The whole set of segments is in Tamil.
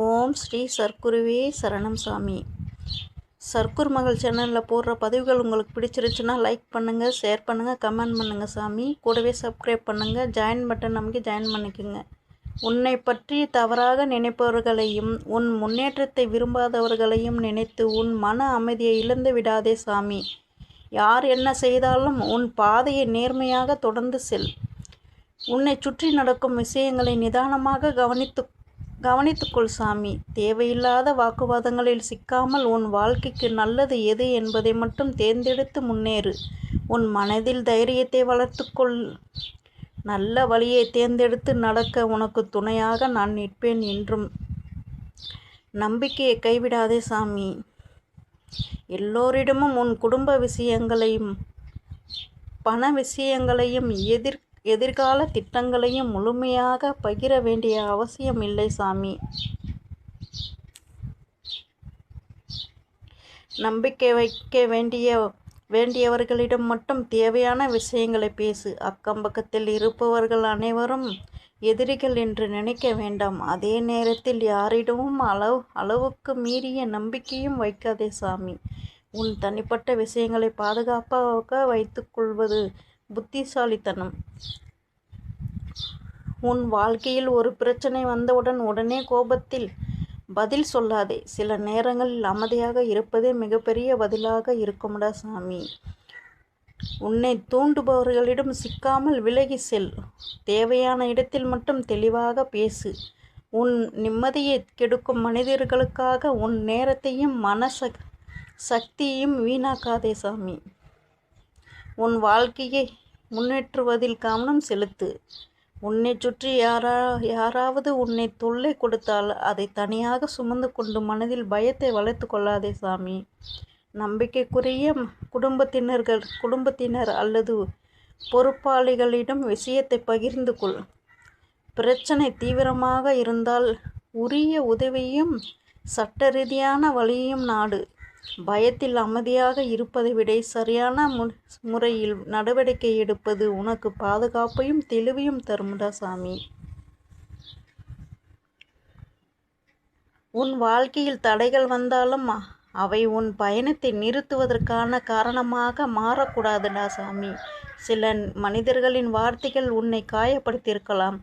ஓம் ஸ்ரீ சர்க்குருவே சரணம் சாமி. சர்க்குரு மகள் சேனலில் போடுற பதிவுகள் உங்களுக்கு பிடிச்சிருச்சுன்னா லைக் பண்ணுங்கள், ஷேர் பண்ணுங்கள், கமெண்ட் பண்ணுங்கள் சாமி. கூடவே சப்ஸ்கிரைப் பண்ணுங்கள், ஜாயின் பட்டன் நமக்கு ஜாயின் பண்ணிக்கோங்க. உன்னை பற்றி தவறாக நினைப்பவர்களையும் உன் முன்னேற்றத்தை விரும்பாதவர்களையும் நினைத்து உன் மன அமைதியை இழந்து விடாதே சாமி. யார் என்ன செய்தாலும் உன் பாதையை நேர்மையாக தொடர்ந்து செல். உன்னை சுற்றி நடக்கும் விஷயங்களை நிதானமாக கவனித்துக்கொள் சாமி. தேவையில்லாத வாக்குவாதங்களில் சிக்காமல் உன் வாழ்க்கைக்கு நல்லது எது என்பதை மட்டும் தேர்ந்தெடுத்து முன்னேறு. உன் மனதில் தைரியத்தை வளர்த்துக்கொள். நல்ல வழியை தேர்ந்தெடுத்து நடக்க உனக்கு துணையாக நான் நிற்பேன் என்றும். நம்பிக்கையை கைவிடாதே சாமி. எல்லோரிடமும் உன் குடும்ப விஷயங்களையும் பண விஷயங்களையும் எதிர்கால திட்டங்களையும் முழுமையாக பகிர வேண்டிய அவசியம் இல்லை சாமி. நம்பிக்கை வைக்க வேண்டியவர்களிடம் மட்டும் தேவையான விஷயங்களை பேசு. அக்கம் பக்கத்தில் இருப்பவர்கள் அனைவரும் எதிரிகள் என்று நினைக்க வேண்டாம். அதே நேரத்தில் யாரிடமும் அளவுக்கு மீறிய நம்பிக்கையும் வைக்காதே சாமி. உன் தனிப்பட்ட விஷயங்களை பாதுகாப்பாக வைத்துக்கொள்வது புத்திசாலித்தனம். உன் வாழ்க்கையில் ஒரு பிரச்சனை வந்தவுடன் உடனே கோபத்தில் பதில் சொல்லாதே. சில நேரங்களில் அமைதியாக இருப்பதே மிகப்பெரிய பதிலாக இருக்கும்டா சாமி. உன்னை தூண்டுபவர்களிடம் சிக்காமல் விலகி செல். தேவையான இடத்தில் மட்டும் தெளிவாக பேசு. உன் நிம்மதியை கெடுக்கும் மனிதர்களுக்காக உன் நேரத்தையும் சக்தியையும் வீணாக்காதே சாமி. உன் வாழ்க்கையை முன்னேற்றுவதில் கவனம் செலுத்து. உன்னை சுற்றி யாராவது உன்னை தொல்லை கொடுத்தால் அதை தனியாக சுமந்து கொண்டு மனதில் பயத்தை வளர்த்து கொள்ளாதே சாமி. நம்பிக்கைக்குரிய குடும்பத்தினர் அல்லது பொறுப்பாளிகளிடம் விஷயத்தை பகிர்ந்து கொள். பிரச்சனை தீவிரமாக இருந்தால் உரிய உதவியும் சட்ட ரீதியான வழியையும் நாடு. பயத்தில் அமைதியாக இருப்பதை விட சரியான முறையில் நடவடிக்கை எடுப்பது உனக்கு பாதுகாப்பையும் தெளிவையும் தரும்டா சாமி. உன் வாழ்க்கையில் தடைகள் வந்தாலும் அவை உன் பயணத்தை நிறுத்துவதற்கான காரணமாக மாறக்கூடாதுடா சாமி. சில மனிதர்களின் வார்த்தைகள் உன்னை காயப்படுத்தியிருக்கலாம்.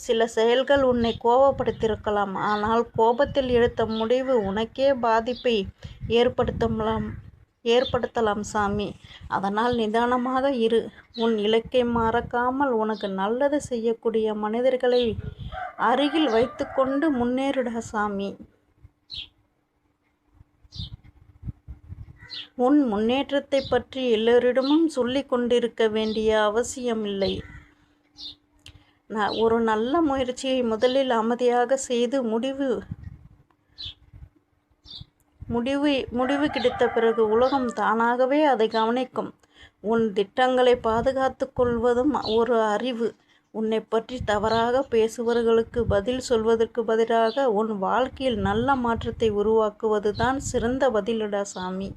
சில செயல்கள் உன்னை கோபப்படுத்தியிருக்கலாம். ஆனால் கோபத்தில் எடுத்த முடிவு உனக்கே பாதிப்பை ஏற்படுத்தலாம் சாமி. அதனால் நிதானமாக இரு. உன் இலக்கை மறக்காமல் உனக்கு நல்லது செய்யக்கூடிய மனிதர்களை அருகில் வைத்துக்கொண்டு முன்னேறுடா சாமி. உன் முன்னேற்றத்தை பற்றி எல்லோரிடமும் சொல்லி கொண்டிருக்க வேண்டிய அவசியமில்லை. ஒரு நல்ல முயற்சியை முதலில் அமைதியாக செய்து முடிவு கிடைத்த பிறகு உலகம் தானாகவே அதை கவனிக்கும். உன் திட்டங்களை பாதுகாத்து கொள்வதும் ஒரு அறிவு. உன்னை பற்றி தவறாக பேசுபவர்களுக்கு பதில் சொல்வதற்கு பதிலாக உன் வாழ்க்கையில் நல்ல மாற்றத்தை உருவாக்குவது தான் சிறந்த பதிலுடா சாமி.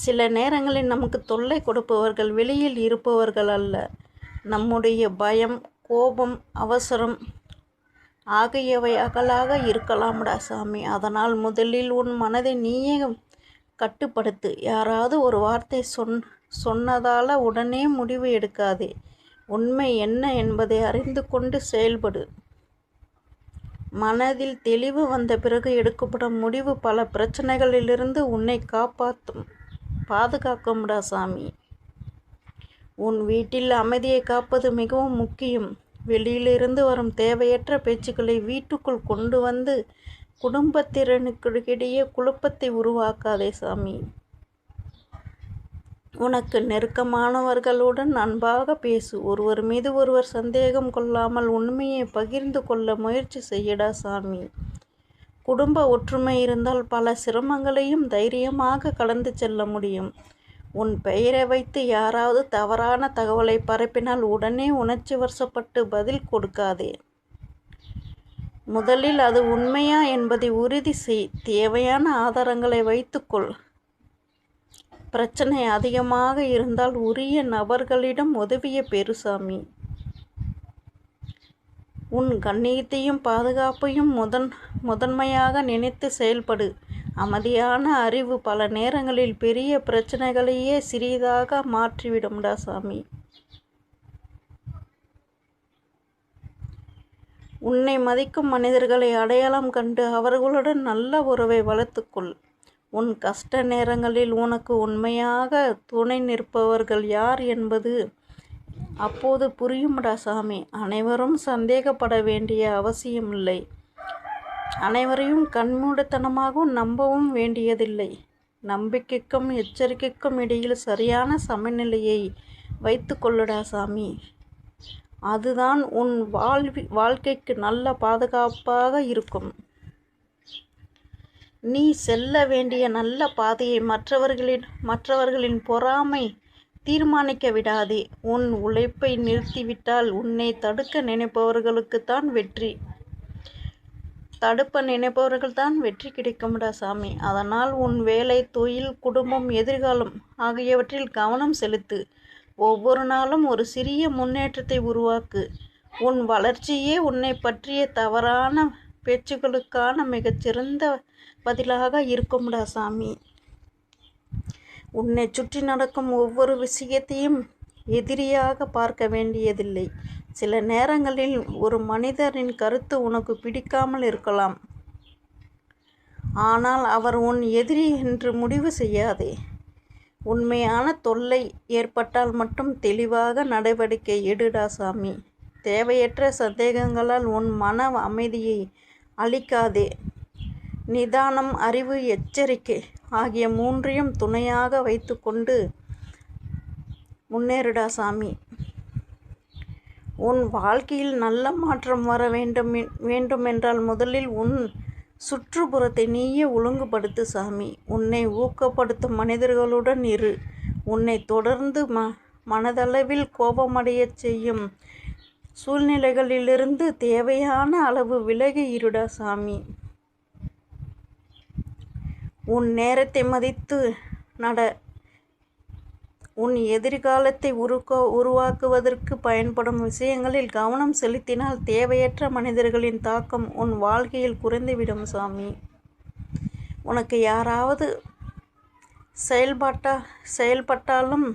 சில நேரங்களில் நமக்கு தொல்லை கொடுப்பவர்கள் வெளியில் இருப்பவர்கள் அல்ல. நம்முடைய பயம், கோபம், அவசரம் ஆகியவைகளாக இருக்கலாம்டா சாமி. அதனால் முதலில் உன் மனதை நீயே கட்டுப்படுத்து. யாராவது ஒரு வார்த்தை சொன்னதால உடனே முடிவு எடுக்காதே. உண்மை என்ன என்பதை அறிந்து கொண்டு செயல்படு. மனதில் தெளிவு வந்த பிறகு எடுக்கப்படும் முடிவு பல பிரச்சனைகளிலிருந்து உன்னை பாதுகாக்கும்டா சாமி. உன் வீட்டில் அமைதியை காப்பது மிகவும் முக்கியம். வெளியிலிருந்து வரும் தேவையற்ற பேச்சுக்களை வீட்டுக்குள் கொண்டு வந்து குடும்பத்தினருக்கிடையே குழப்பத்தை உருவாக்காதே சாமி. உனக்கு நெருக்கமானவர்களுடன் அன்பாக பேசு. ஒருவர் மீது ஒருவர் சந்தேகம் கொள்ளாமல் உண்மையை பகிர்ந்து கொள்ள முயற்சி செய்யடா சாமி. குடும்ப ஒற்றுமை இருந்தால் பல சிரமங்களையும் தைரியமாக கடந்து செல்ல முடியும். உன் பெயரை வைத்து யாராவது தவறான தகவலை பரப்பினால் உடனே உணர்ச்சி வசப்பட்டு பதில் கொடுக்காதே. முதலில் அது உண்மையா என்பதை உறுதி செய். தேவையான ஆதாரங்களை வைத்துக்கொள். பிரச்சனை அதிகமாக இருந்தால் உரிய நபர்களிடம் உதவியை பெறு சாமி. உன் கண்ணியத்தையும் பாதுகாப்பையும் முதன்மையாக நினைத்து செயல்படு. அமைதியான அறிவு பல நேரங்களில் பெரிய பிரச்சனைகளையே சிறிதாக மாற்றிவிடும்டா சாமி. உன்னை மதிக்கும் மனிதர்களை அடையாளம் கண்டு அவர்களுடன் நல்ல உறவை வளர்த்துக்கொள். உன் கஷ்ட நேரங்களில் உனக்கு உண்மையாக துணை நிற்பவர்கள் யார் என்பது அப்போது புரியும்டா சாமி. அனைவரும் சந்தேகப்பட வேண்டிய அவசியமில்லை. அனைவரையும் கண்மூடித்தனமாகவும் நம்பவும் வேண்டியதில்லை. நம்பிக்கைக்கும் எச்சரிக்கைக்கும் இடையில் சரியான சமநிலையை வைத்து கொள்ளுடா சாமி. அதுதான் உன் வாழ்க்கைக்கு நல்ல பாதுகாப்பாக இருக்கும். நீ செல்ல வேண்டிய நல்ல பாதையை மற்றவர்களின் பொறாமை தீர்மானிக்க விடாதே. உன் உழைப்பை நிறுத்திவிட்டால் உன்னை தடுக்க நினைப்பவர்கள்தான் வெற்றி கிடைக்கும்டா சாமி. அதனால் உன் வேலை, தொழில், குடும்பம், எதிர்காலம் ஆகியவற்றில் கவனம் செலுத்து. ஒவ்வொரு நாளும் ஒரு சிறிய முன்னேற்றத்தை உருவாக்கு. உன் வளர்ச்சியே உன்னை பற்றிய தவறான பேச்சுக்களுக்கான மிகச்சிறந்த பதிலாக இருக்கும்டா சாமி. உன்னை சுற்றி நடக்கும் ஒவ்வொரு விஷயத்தையும் எதிரியாக பார்க்க வேண்டியதில்லை. சில நேரங்களில் ஒரு மனிதரின் கருத்து உனக்கு பிடிக்காமல் இருக்கலாம். ஆனால் அவர் உன் எதிரி என்று முடிவு செய்யாதே. உண்மையான தொல்லை ஏற்பட்டால் மட்டும் தெளிவாக நடவடிக்கை எடுடா சாமி. தேவையற்ற சந்தேகங்களால் உன் மன அமைதியை அளிக்காதே. நிதானம், அறிவு, எச்சரிக்கை ஆகிய மூன்றையும் துணையாக வைத்து கொண்டு முன்னேறுடா சாமி. உன் வாழ்க்கையில் நல்ல மாற்றம் வர வேண்டுமென்றால் முதலில் உன் சுற்றுப்புறத்தை நீயே ஒழுங்குபடுத்து சாமி. உன்னை ஊக்கப்படுத்தும் மனிதர்களுடன் இரு. உன்னை தொடர்ந்து மனதளவில் கோபமடையச் செய்யும் சூழ்நிலைகளிலிருந்து தேவையான அளவு விலகி இருடா சாமி. உன் நேரத்தை மதித்து நட. உன் எதிர்காலத்தை உருவாக்குவதற்கு பயன்படும் விஷயங்களில் கவனம் செலுத்தினால் தேவையற்ற மனிதர்களின் தாக்கம் உன் வாழ்க்கையில் குறைந்துவிடும் சாமி. உனக்கு யாராவது செயல்பட்டாலும்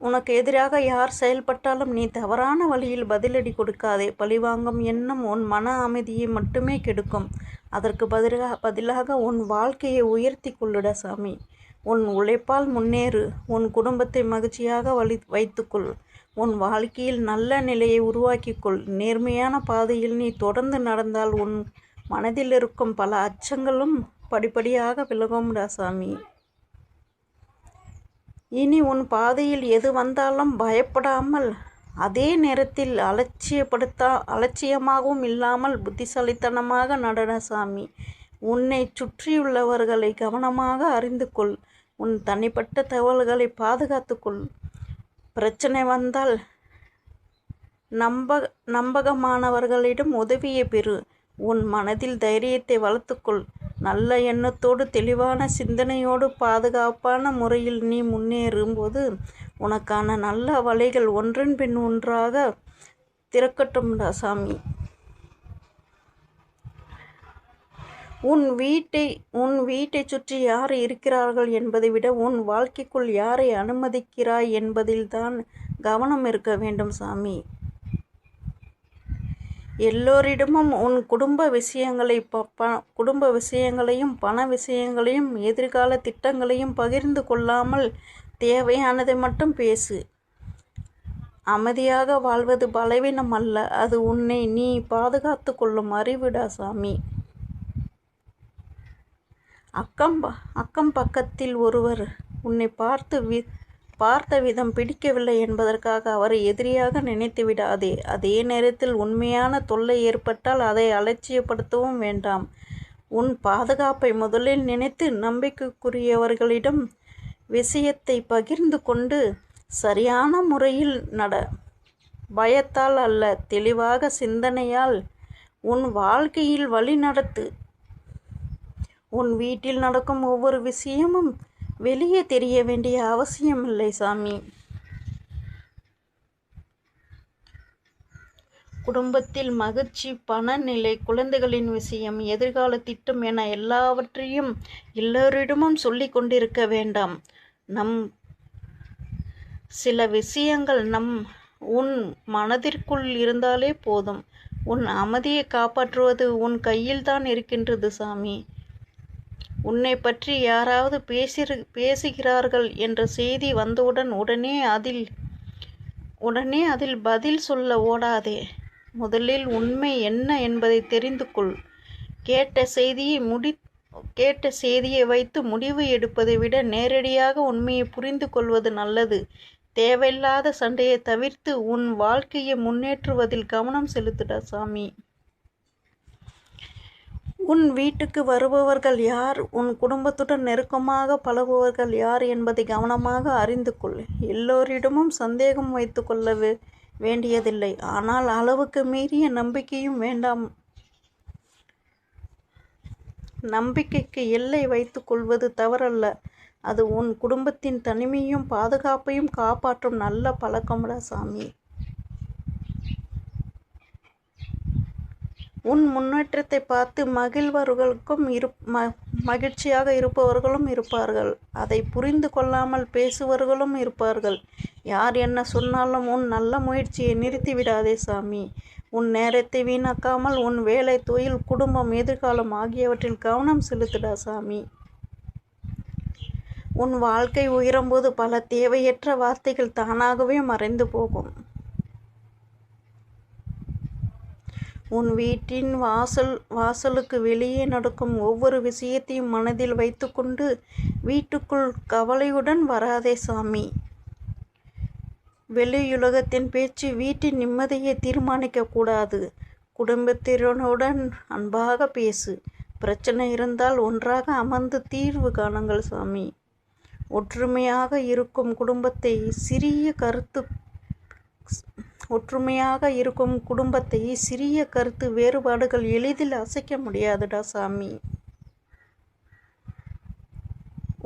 உனக்கு எதிராக யார் செயல்பட்டாலும் நீ தவறான வழியில் பதிலடி கொடுக்காதே. பழிவாங்கும் எண்ணம் உன் மன அமைதியை மட்டுமே கெடுக்கும். அதற்கு பதிலாக உன் வாழ்க்கையை உயர்த்தி கொள்ளுட சாமி. உன் உழைப்பால் முன்னேறு. உன் குடும்பத்தை மகிழ்ச்சியாக வைத்துக்கொள். உன் வாழ்க்கையில் நல்ல நிலையை உருவாக்கிக்கொள். நேர்மையான பாதையில் நீ தொடர்ந்து நடந்தால் உன் மனதில் இருக்கும் பல அச்சங்களும் படிப்படியாக விலகும்டா சாமி. இனி உன் பாதையில் எது வந்தாலும் பயப்படாமல், அதே நேரத்தில் அலட்சியமாகவும் இல்லாமல் புத்திசாலித்தனமாக நடன சாமி. உன்னை சுற்றியுள்ளவர்களை கவனமாக அறிந்து கொள். உன் தனிப்பட்ட தகவல்களை பாதுகாத்துக்கொள். பிரச்சனை வந்தால் நம்பகமானவர்களிடம் உதவியை பெறு. உன் மனதில் தைரியத்தை வளர்த்துக்கொள். நல்ல எண்ணத்தோடு, தெளிவான சிந்தனையோடு, பாதுகாப்பான முறையில் நீ முன்னேறும்போது உனக்கான நல்ல வழிகள் ஒன்றன் பின் ஒன்றாக திறக்கட்டும்டா சாமி. உன் வீட்டை சுற்றி யார் இருக்கிறார்கள் என்பதை விட உன் வாழ்க்கைக்குள் யாரை அனுமதிக்கிறாய் என்பதில்தான் கவனம் இருக்க வேண்டும் சாமி. எல்லோரிடமும் உன் குடும்ப விஷயங்களையும் பண விஷயங்களையும் எதிர்கால திட்டங்களையும் பகிர்ந்து கொள்ளாமல் தேவையானதை மட்டும் பேசு. அமைதியாக வாழ்வது பலவீனம் அல்ல, அது உன்னை நீ பாதுகாத்து கொள்ளும் அறிவுடா சாமி. அக்கம் பக்கத்தில் ஒருவர் உன்னை பார்த்த விதம் பிடிக்கவில்லை என்பதற்காக அவரை எதிரியாக நினைத்து விடாதே. அதே நேரத்தில் உண்மையான தொல்லை ஏற்பட்டால் அதை அலட்சியப்படுத்தவும் வேண்டாம். உன் பாதுகாப்பை முதலில் நினைத்து நம்பிக்கைக்குரியவர்களிடம் விஷயத்தை பகிர்ந்து கொண்டு சரியான முறையில் நட. பயத்தால் அல்ல, தெளிவாக சிந்தனையால் உன் வாழ்க்கையில் வழி நடத்து. உன் வீட்டில் நடக்கும் ஒவ்வொரு விஷயமும் வெளியே தெரிய வேண்டிய அவசியமில்லை சாமி. குடும்பத்தில் மகிழ்ச்சி, பணநிலை, குழந்தைகளின் விஷயம், எதிர்கால திட்டம் என எல்லாவற்றையும் எல்லோரிடமும் சொல்லிக் கொண்டிருக்க வேண்டாம். சில விஷயங்கள் உன் மனதிற்குள் இருந்தாலே போதும். உன் அமைதியை காப்பாற்றுவது உன் கையில்தான் இருக்கின்றது சாமி. உன்னை பற்றி யாராவது பேசுகிறார்கள் என்ற செய்தி வந்தவுடன் உடனே அதில் பதில் சொல்ல ஓடாதே. முதலில் உண்மை என்ன என்பதை தெரிந்து கொள். கேட்ட செய்தியை வைத்து முடிவு எடுப்பதை விட நேரடியாக உண்மையை புரிந்து கொள்வது நல்லது. தேவையில்லாத சண்டையை தவிர்த்து உன் வாழ்க்கையை முன்னேற்றுவதில் கவனம் செலுத்துடா சாமி. உன் வீட்டுக்கு வருபவர்கள் யார், உன் குடும்பத்துடன் நெருக்கமாக பழகுபவர்கள் யார் என்பதை கவனமாக அறிந்து கொள். எல்லோரிடமும் சந்தேகம் வைத்து கொள்ள வேண்டியதில்லை. ஆனால் அளவுக்கு மீறிய நம்பிக்கையும் வேண்டாம். நம்பிக்கைக்கு எல்லை வைத்து கொள்வது தவறல்ல. அது உன் குடும்பத்தின் தனிமையும் பாதுகாப்பையும் காப்பாற்றும் நல்ல பழக்கம்டா சாமி. உன் முன்னேற்றத்தை பார்த்து மகிழ்வர்களுக்கும் மகிழ்ச்சியாக இருப்பவர்களும் இருப்பார்கள். அதை புரிந்து கொள்ளாமல் பேசுபவர்களும் இருப்பார்கள். யார் என்ன சொன்னாலும் உன் நல்ல முயற்சியை நிறுத்திவிடாதே சாமி. உன் நேரத்தை வீணாக்காமல் உன் வேலை, தொழில், குடும்பம், எதிர்காலம் ஆகியவற்றில் கவனம் செலுத்துடா சாமி. உன் வாழ்க்கை உயரும்போது பல தேவையற்ற வார்த்தைகள் தானாகவே மறைந்து போகும். உன் வீட்டின் வாசலுக்கு வெளியே நடக்கும் ஒவ்வொரு விஷயத்தையும் மனதில் வைத்துக்கொண்டு வீட்டுக்குள் கவலையுடன் வராதே சாமி. வெளியுலகத்தின் பேச்சு வீட்டின் நிம்மதியை தீர்மானிக்க கூடாது. குடும்பத்தினருடன் அன்பாக பேசு. பிரச்சனை இருந்தால் ஒன்றாக அமர்ந்து தீர்வு காணுங்கள் சாமி. ஒற்றுமையாக இருக்கும் குடும்பத்தை சிறிய கருத்து வேறுபாடுகள் எளிதில் அசைக்க முடியாதுடா சாமி.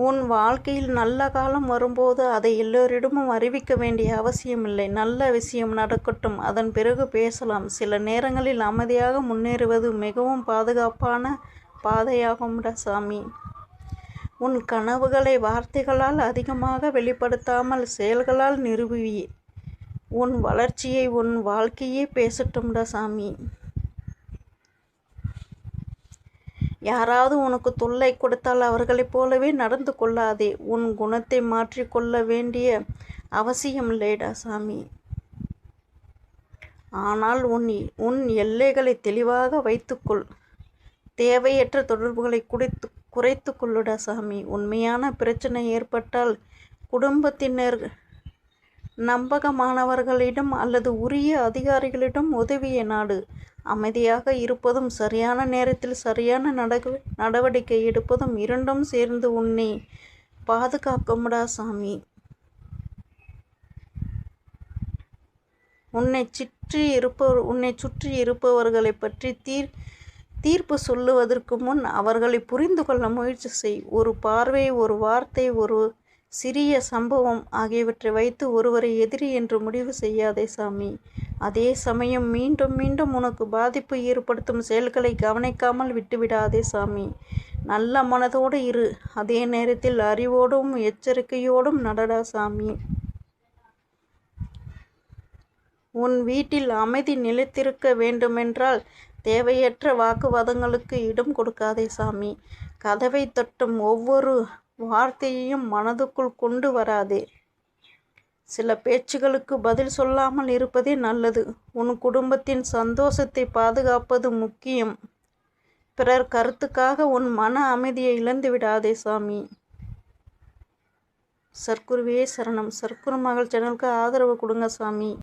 உன் வாழ்க்கையில் நல்ல காலம் வரும்போது அதை எல்லோரிடமும் அறிவிக்க வேண்டிய அவசியமில்லை. நல்ல விஷயம் நடக்கட்டும், அதன் பிறகு பேசலாம். சில நேரங்களில் அமைதியாக முன்னேறுவது மிகவும் பாதுகாப்பான பாதையாகும்டா சாமி. உன் கனவுகளை வார்த்தைகளால் அதிகமாக வெளிப்படுத்தாமல் செயல்களால் நிரூபி. உன் வளர்ச்சியை உன் வாழ்க்கையே பேசட்டும்டா சாமி. யாராவது உனக்கு தொல்லை கொடுத்தால் அவர்களைப் போலவே நடந்து கொள்ளாதே. உன் குணத்தை மாற்றிக்கொள்ள வேண்டிய அவசியமில்லைடா சாமி. ஆனால் உன் எல்லைகளை தெளிவாக வைத்துக்கொள். தேவையற்ற தொடர்புகளை குறைத்து கொள்ளுடா சாமி. உண்மையான பிரச்சனை ஏற்பட்டால் குடும்பத்தினர் நம்பகமானவர்களிடம் அல்லது உரிய அதிகாரிகளிடம் உதவியை நாடு. அமைதியாக இருப்பதும் சரியான நேரத்தில் சரியான நடவடிக்கை எடுப்பதும் இரண்டும் சேர்ந்து உன்னை பாதுகாக்கும்டா சாமி. உன்னை சுற்றி இருப்பவர்களை பற்றி தீர்ப்பு சொல்லுவதற்கு முன் அவர்களை புரிந்து கொள்ள முயற்சி செய். ஒரு பார்வை, ஒரு வார்த்தை, ஒரு சிறிய சம்பவம் ஆகியவற்றை வைத்து ஒருவரை எதிரி என்று முடிவு செய்யாதே சாமி. அதே சமயம் மீண்டும் மீண்டும் உனக்கு பாதிப்பு ஏற்படுத்தும் செயல்களை கவனிக்காமல் விட்டுவிடாதே சாமி. நல்ல மனதோடு இரு. அதே நேரத்தில் அறிவோடும் எச்சரிக்கையோடும் நடடா சாமி. உன் வீட்டில் அமைதி நிலைத்திருக்க வேண்டுமென்றால் தேவையற்ற வாக்குவாதங்களுக்கு இடம் கொடுக்காதே சாமி. கதவை தட்டும் ஒவ்வொரு வார்த்தையையும் மனதுக்குள் கொண்டு வராதே. சில பேச்சுகளுக்கு பதில் சொல்லாமல் இருப்பதே நல்லது. உன் குடும்பத்தின் சந்தோஷத்தை பாதுகாப்பது முக்கியம். பிறர் கருத்துக்காக உன் மன அமைதியை இழந்து விடாதே சாமி. சர்க்குருவே சரணம். சர்க்குரு மகள் சேனலுக்கு ஆதரவு கொடுங்க சாமி.